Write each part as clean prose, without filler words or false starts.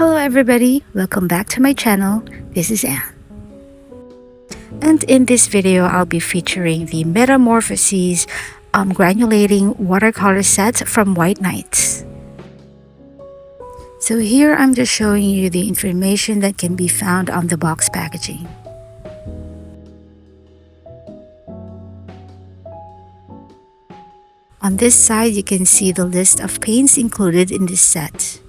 Hello everybody, welcome back to my channel. This is Anne. And in this video, I'll be featuring the Metamorphoses granulating watercolor set from White Nights. So here I'm just showing you the information that can be found on the box packaging. On this side, you can see the list of paints included in this set.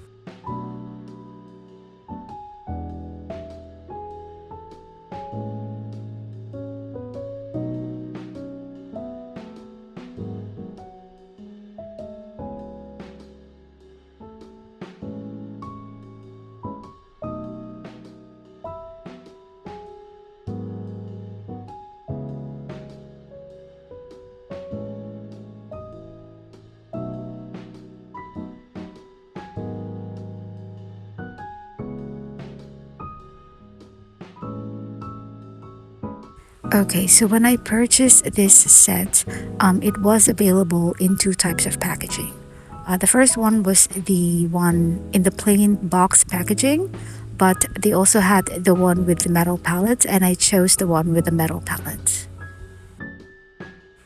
Okay, so when I purchased this set, it was available in two types of packaging. The first one was the one in the plain box packaging, but they also had the one with the metal palette, and I chose the one with the metal palette.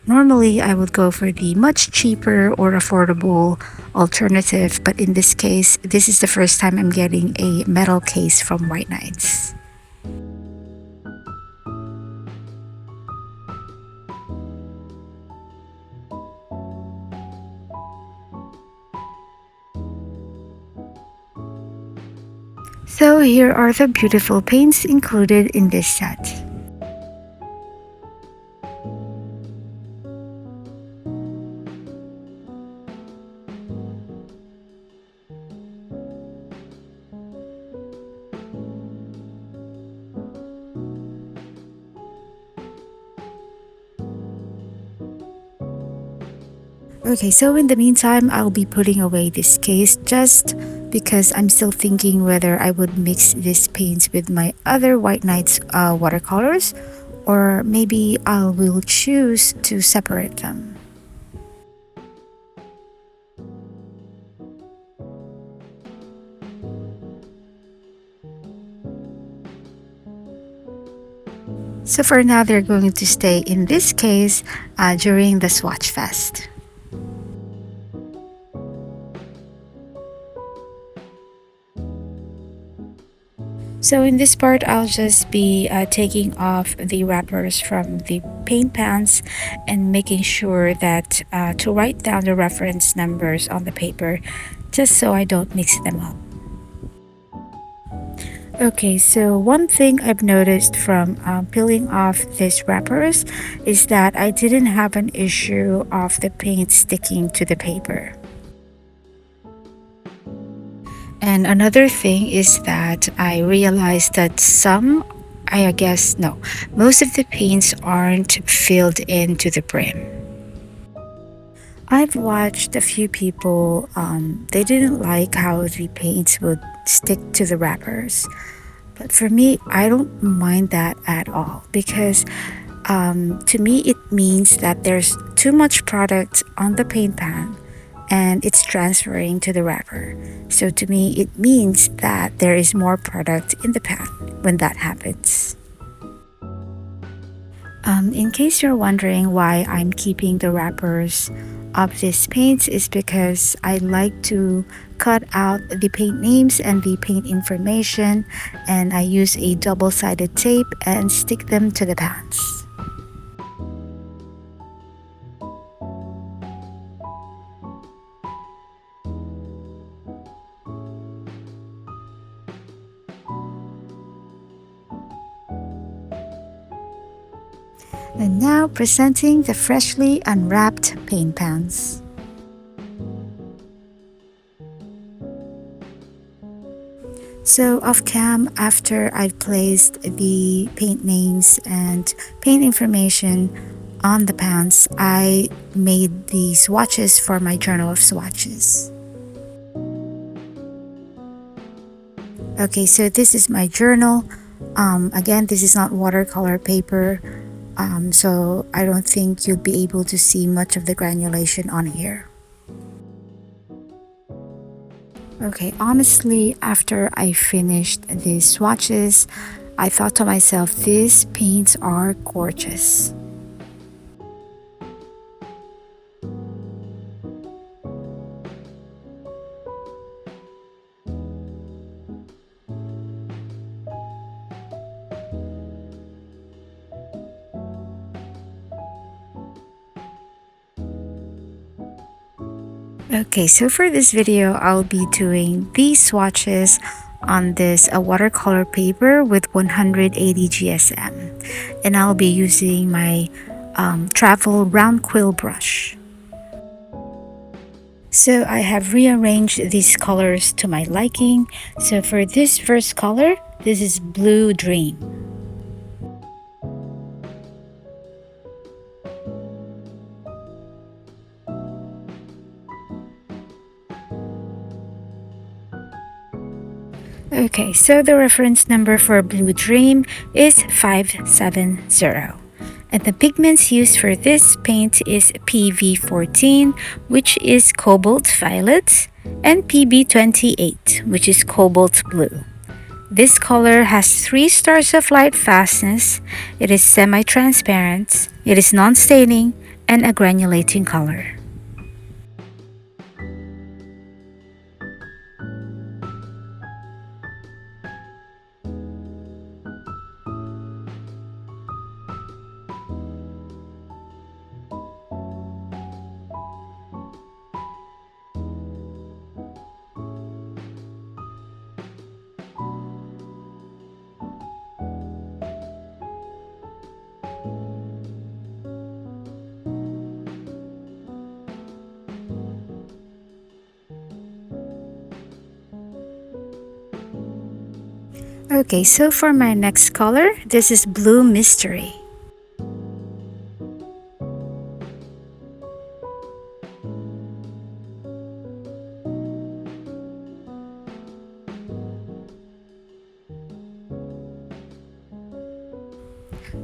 Normally, I would go for the much cheaper or affordable alternative, but in this case, this is the first time I'm getting a metal case from White Nights. So here are the beautiful paints included in this set. Okay, so in the meantime, I'll be putting away this case just because I'm still thinking whether I would mix these paints with my other White Nights watercolors, or maybe I will choose to separate them. So for now, they're going to stay in this case during the Swatch Fest. So in this part, I'll just be taking off the wrappers from the paint pans and making sure that to write down the reference numbers on the paper, just so I don't mix them up. Okay, so one thing I've noticed from peeling off these wrappers is that I didn't have an issue of the paint sticking to the paper. And another thing is that I realized that most of the paints aren't filled into the brim. I've watched a few people, they didn't like how the paints would stick to the wrappers. But for me, I don't mind that at all because to me, it means that there's too much product on the paint pan and it's transferring to the wrapper. So to me, it means that there is more product in the pan when that happens. In case you're wondering why I'm keeping the wrappers of these paints, is because I like to cut out the paint names and the paint information, and I use a double-sided tape and stick them to the pans. And now presenting the freshly unwrapped paint pans. So off cam, after I've placed the paint names and paint information on the pans, I made the swatches for my journal of swatches. Okay, so this is my journal. Again, this is not watercolor paper. So I don't think you'll be able to see much of the granulation on here. Okay, honestly, after I finished these swatches, I thought to myself, these paints are gorgeous. Okay, so for this video, I'll be doing these swatches on this watercolor paper with 180 GSM. And I'll be using my travel round quill brush. So I have rearranged these colors to my liking. So for this first color, this is Blue Dream. Okay, so the reference number for Blue Dream is 570. And the pigments used for this paint is PV14, which is cobalt violet, and PB28, which is cobalt blue. This color has 3 stars of light fastness, it is semi-transparent, it is non-staining, and a granulating color. Okay, so for my next color, this is Blue Mystery.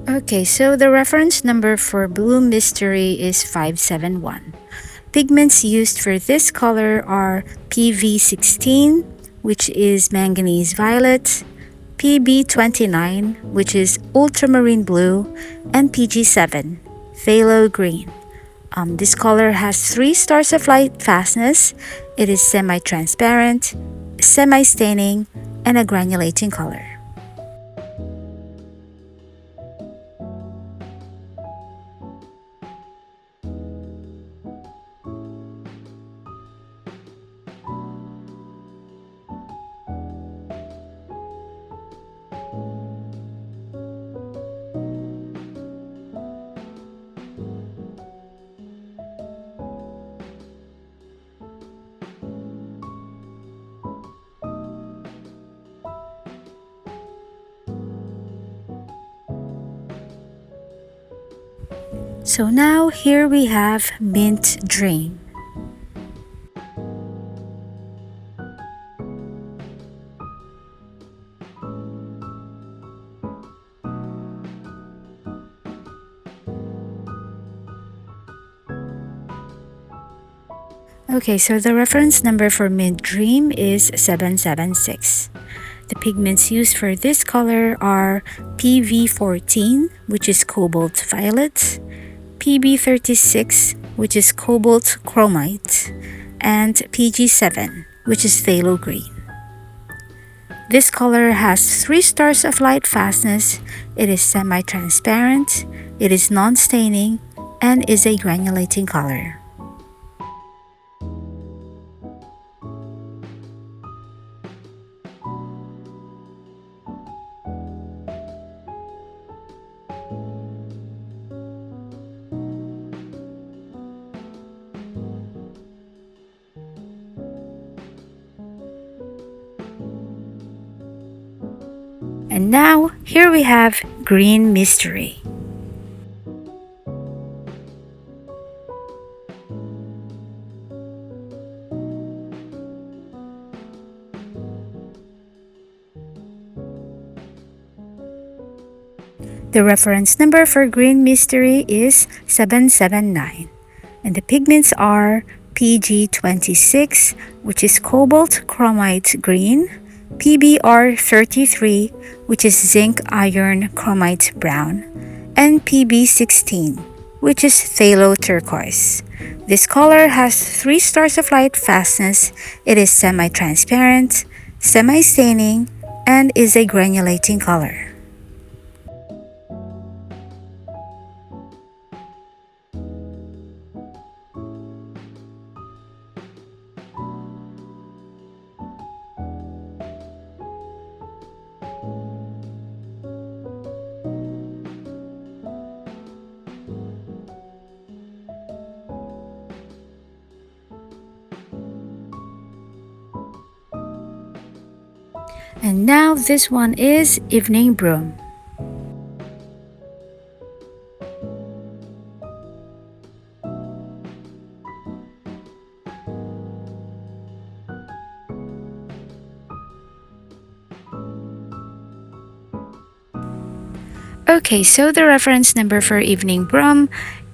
Okay, so the reference number for Blue Mystery is 571. Pigments used for this color are PV16, which is manganese violet, PB29, which is ultramarine blue, and PG7, phthalo green. This color has 3 stars of light fastness, it is semi-transparent, semi-staining, and a granulating color. So now here we have Mint Dream. Okay, so the reference number for Mint Dream is 776. The pigments used for this color are PV14, which is cobalt violet, PB36, which is cobalt chromite, and PG7, which is phthalo green. This color has 3 stars of light fastness, it is semi-transparent, it is non-staining, and is a granulating color. And now, here we have Green Mystery. The reference number for Green Mystery is 779. And the pigments are PG26, which is cobalt chromite green, PBR33, which is zinc iron chromite brown, and PB16, which is phthalo turquoise. This color has 3 stars of light fastness. It is semi-transparent, semi-staining, and is a granulating color. And now this one is Evening Brume. Okay, so the reference number for Evening Brume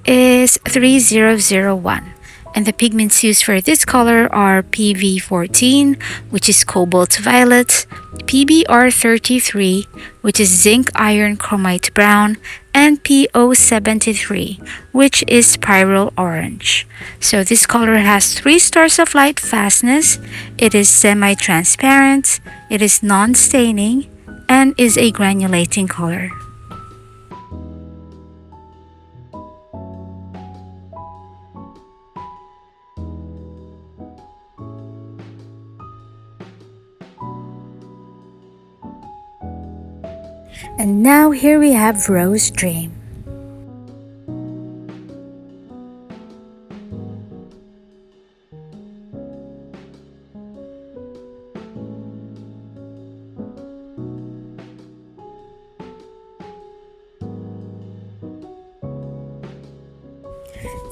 is 3001. And the pigments used for this color are PV14, which is cobalt violet, PBR33, which is zinc iron chromite brown, and PO73, which is spiral orange. So this color has 3 stars of light fastness, it is semi-transparent, it is non-staining, and is a granulating color. And now here we have Rose Dream.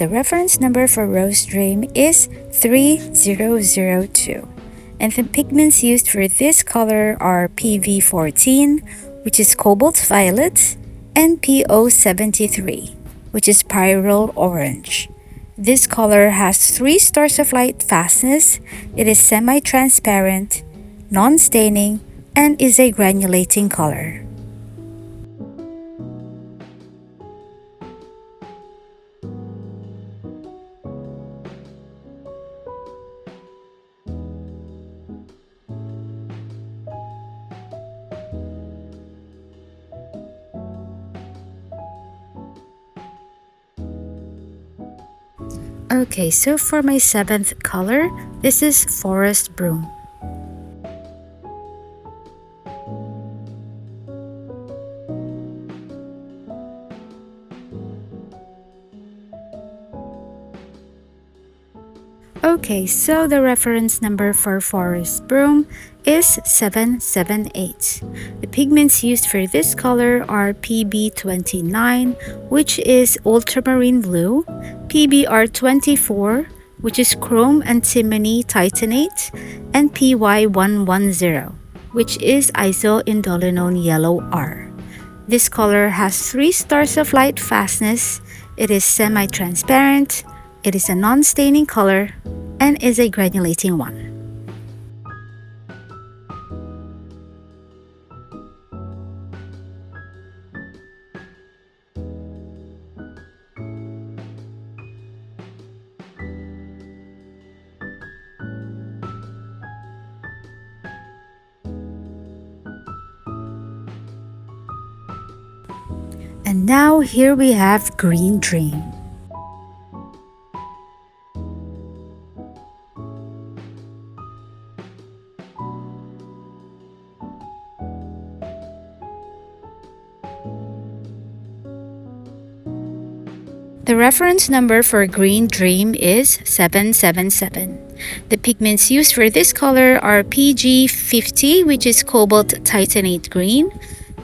The reference number for Rose Dream is 3002. And the pigments used for this color are PV14, which is cobalt violet, and PO73, which is spiral orange. This color has 3 stars of light fastness, it is semi-transparent, non-staining, and is a granulating color. Okay, so for my 7th color, this is Forest Brume. Okay, so the reference number for Forest Brume is 778. The pigments used for this color are PB29, which is ultramarine blue, PBR24, which is chrome antimony titanate, and PY110, which is isoindolinone yellow R. This color has 3 stars of light fastness, it is semi-transparent, it is a non-staining color, and is a granulating one. And now here we have Green Dream. The reference number for Green Dream is 777. The pigments used for this color are PG50, which is cobalt titanate green,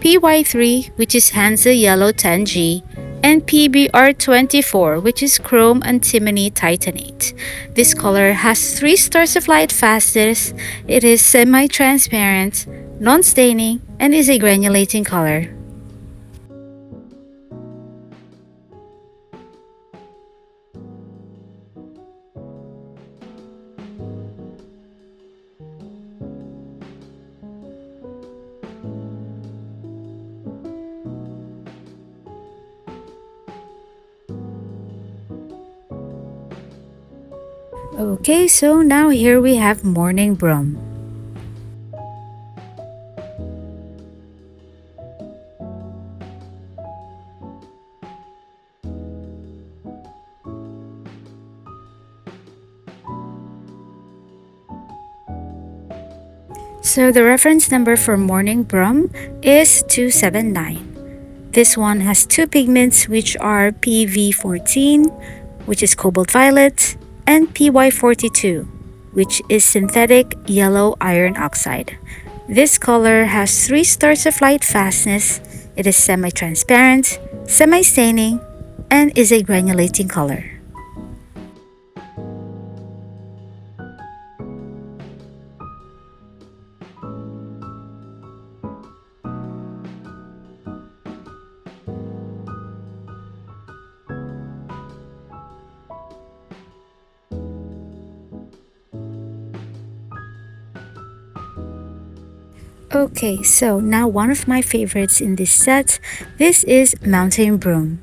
PY3, which is Hansa yellow 10G, and PBR24, which is chrome antimony titanate. This color has 3 stars of light fastness, it is semi-transparent, non-staining, and is a granulating color. Okay, so now here we have Morning Brume. So the reference number for Morning Brume is 279. This one has two pigments which are PV14, which is cobalt violet, and PY42, which is synthetic yellow iron oxide. This color has 3 stars of light fastness. It is semi-transparent, semi-staining, and is a granulating color. Okay, so now one of my favorites in this set, this is Mountain Brume.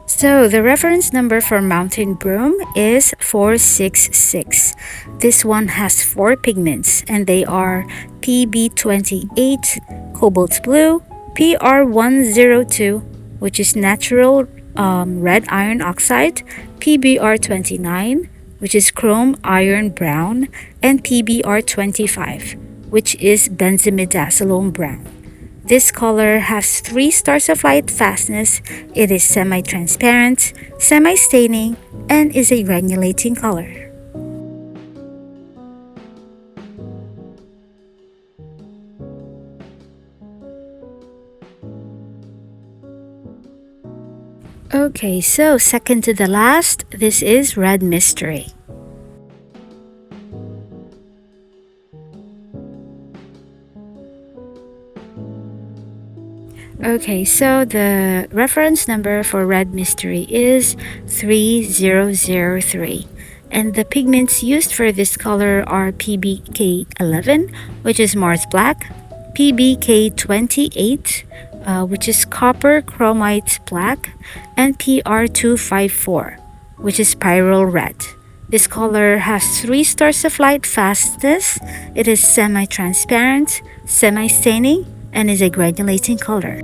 So the reference number for Mountain Brume is 466. This one has 4 pigments and they are PB28, Cobalt Blue, PR102, which is natural red iron oxide, PBR29, which is chrome iron brown, and PBR25, which is benzimidazolone brown. This color has 3 stars of light fastness. It is semi-transparent, semi-staining, and is a granulating color. Okay, so second to the last, this is Red Mystery. Okay, so the reference number for Red Mystery is 3003. And the pigments used for this color are PBK11, which is Mars Black, PBK28, which is Copper Chromite Black, and PR254, which is Spiral Red. This color has 3 stars of light fastness. It is semi-transparent, semi-staining, and is a granulating color.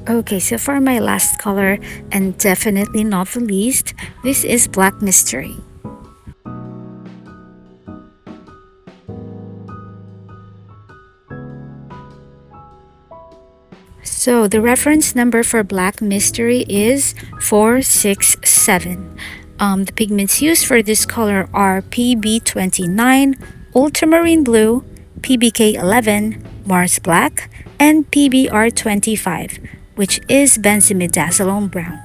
Okay, so for my last color, and definitely not the least, this is Black Mystery. So the reference number for Black Mystery is 467. The pigments used for this color are PB29, Ultramarine Blue, PBK11, Mars Black, and PBR25, which is benzimidazolone brown.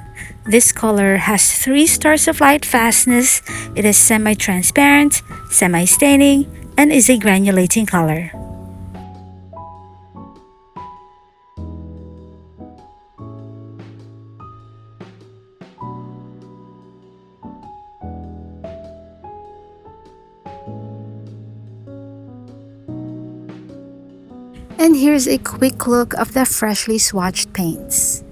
This color has 3 stars of light fastness. It is semi-transparent, semi-staining, and is a granulating color. And here's a quick look of the freshly swatched paints.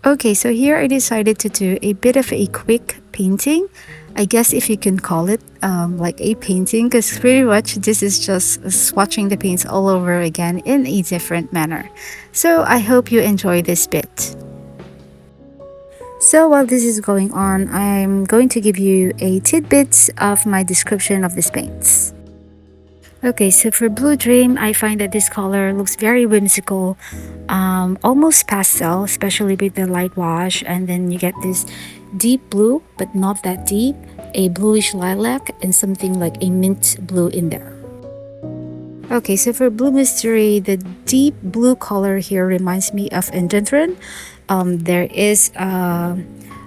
Okay, so here I decided to do a bit of a quick painting. I guess if you can call it like a painting, because pretty much this is just swatching the paints all over again in a different manner. So I hope you enjoy this bit. So while this is going on, I'm going to give you a tidbits of my description of these paints. Okay, so for Blue Dream, I find that this color looks very whimsical, almost pastel, especially with the light wash. And then you get this deep blue, but not that deep, a bluish lilac, and something like a mint blue in there. Okay, so for Blue Mystery, the deep blue color here reminds me of Indentron. There is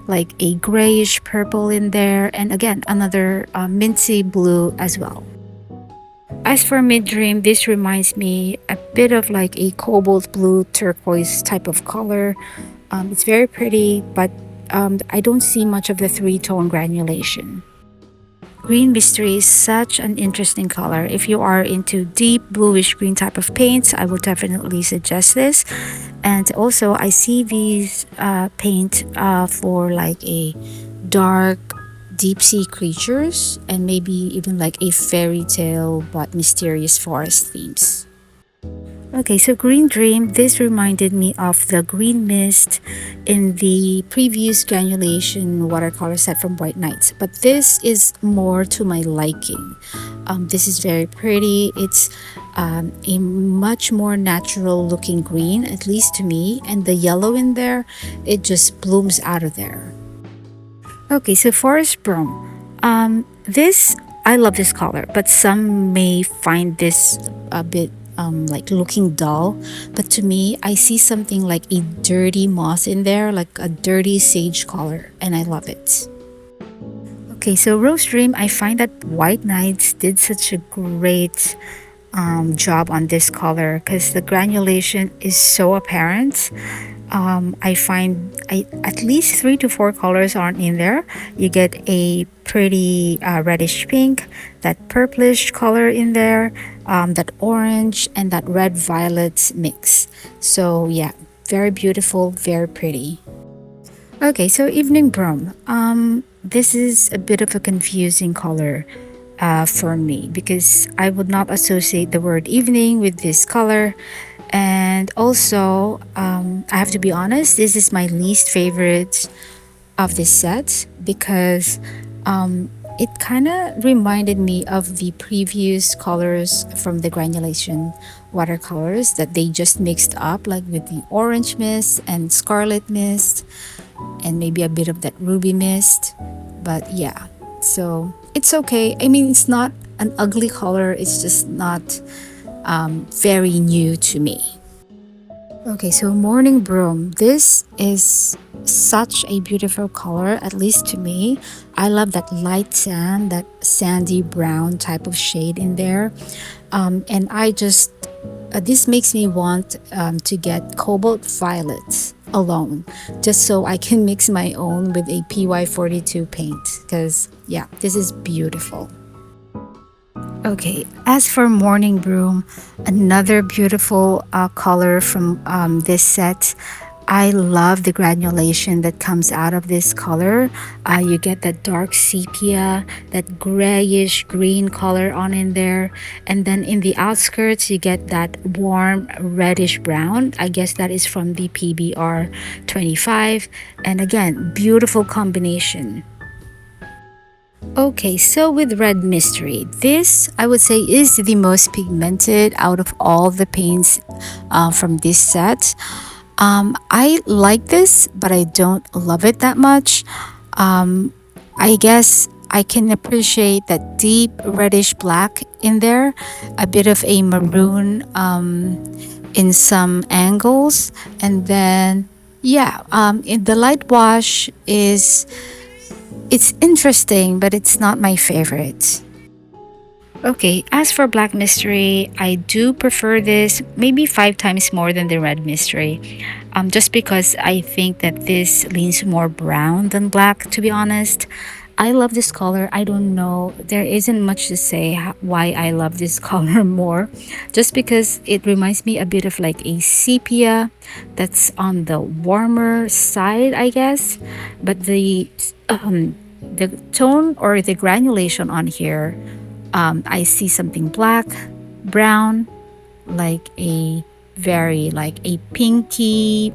like a grayish purple in there, and again, another minty blue as well. As for Mid Dream, this reminds me a bit of like a cobalt blue turquoise type of color. It's very pretty, but I don't see much of the three-tone granulation. Green Mystery is such an interesting color. If you are into deep bluish green type of paints, I would definitely suggest this. And also, I see these paint for like a dark deep sea creatures and maybe even like a fairy tale but mysterious forest themes. Okay, so Green Dream, this reminded me of the green mist in the previous granulation watercolor set from White Nights, but this is more to my liking. This is very pretty. It's a much more natural looking green, at least to me, and the yellow in there, it just blooms out of there. Okay, so Forest Brume. This I love this color, but some may find this a bit like looking dull. But to me, I see something like a dirty moss in there, like a dirty sage color, and I love it. Okay, so Rose Dream, I find that White Nights did such a great job on this color because the granulation is so apparent. I find at least 3 to 4 colors aren't in there. You get a pretty reddish pink, that purplish color in there, that orange, and that red violet mix. So yeah, very beautiful, very pretty. Okay, so Evening Brume. This is a bit of a confusing color for me because I would not associate the word evening with this color. And also, I have to be honest, this is my least favorite of this set because it kind of reminded me of the previous colors from the granulation watercolors that they just mixed up, like with the orange mist and scarlet mist and maybe a bit of that ruby mist. But yeah, so it's okay. I mean, it's not an ugly color, it's just not very new to me. Okay, so Morning Brume. This is such a beautiful color, at least to me. I love that light sand, that sandy brown type of shade in there. And I just, this makes me want to get cobalt violet alone, just so I can mix my own with a PY42 paint. Because, yeah, this is beautiful. Okay, as for Morning Brume, another beautiful color from this set. I love the granulation that comes out of this color. You get that dark sepia, that grayish green color on in there. And then in the outskirts, you get that warm reddish brown. I guess that is from the PBR 25. And again, beautiful combination. Okay, so with Red Mystery, this I would say is the most pigmented out of all the paints from this set. I like this, but I don't love it that much. I guess I can appreciate that deep reddish black in there, a bit of a maroon in some angles, and then yeah, in the light wash is it's interesting, but it's not my favorite. Okay, as for Black Mystery, I do prefer this maybe 5 times more than the Red Mystery. Just because I think that this leans more brown than black, to be honest. I love this color. I don't know. There isn't much to say why I love this color more. Just because it reminds me a bit of like a sepia that's on the warmer side, I guess. But the tone or the granulation on here, I see something black, brown, like a very like a pinky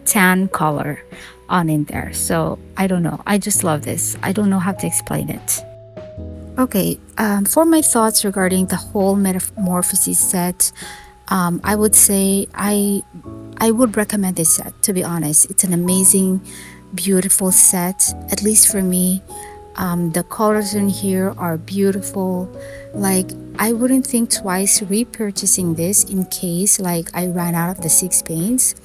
tan color. on in there. So I don't know. I just love this. I don't know how to explain it. Okay, for my thoughts regarding the whole Metamorphosis set, I would say I would recommend this set, to be honest. It's an amazing, beautiful set, at least for me. The colors in here are beautiful. Like, I wouldn't think twice repurchasing this in case like I ran out of the six paints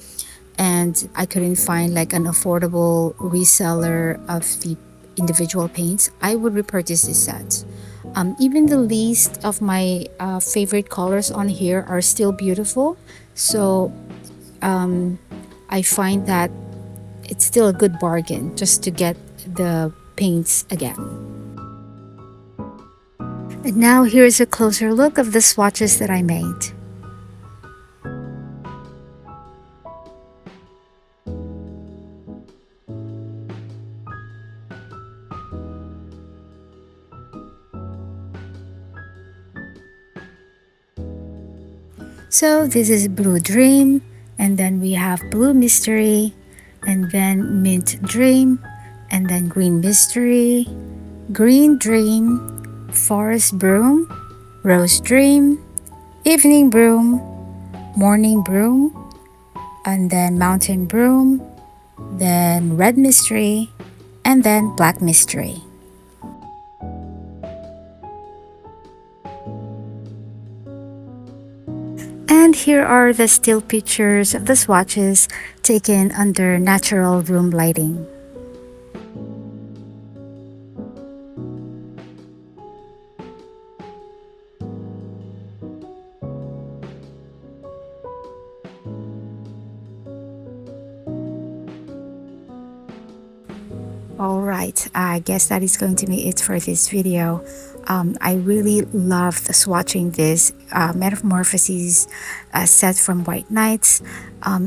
and I couldn't find like an affordable reseller of the individual paints. I would repurchase this set. Even the least of my favorite colors on here are still beautiful. So I find that it's still a good bargain just to get the paints again. And now here's a closer look of the swatches that I made. So this is Blue Dream, and then we have Blue Mystery, and then Mint Dream, and then Green Mystery, Green Dream, Forest Brume, Rose Dream, Evening Brume, Morning Brume, and then Mountain Brume, then Red Mystery, and then Black Mystery. And here are the still pictures of the swatches taken under natural room lighting. Alright, I guess that is going to be it for this video. I really loved swatching this Metamorphoses set from White Nights.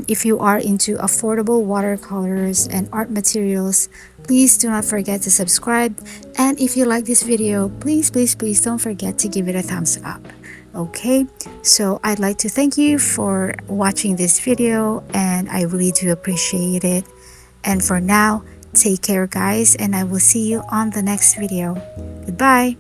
If you are into affordable watercolors and art materials, please do not forget to subscribe. And if you like this video, please don't forget to give it a thumbs up. Okay, so I'd like to thank you for watching this video, and I really do appreciate it. And for now, take care guys, and I will see you on the next video. Goodbye.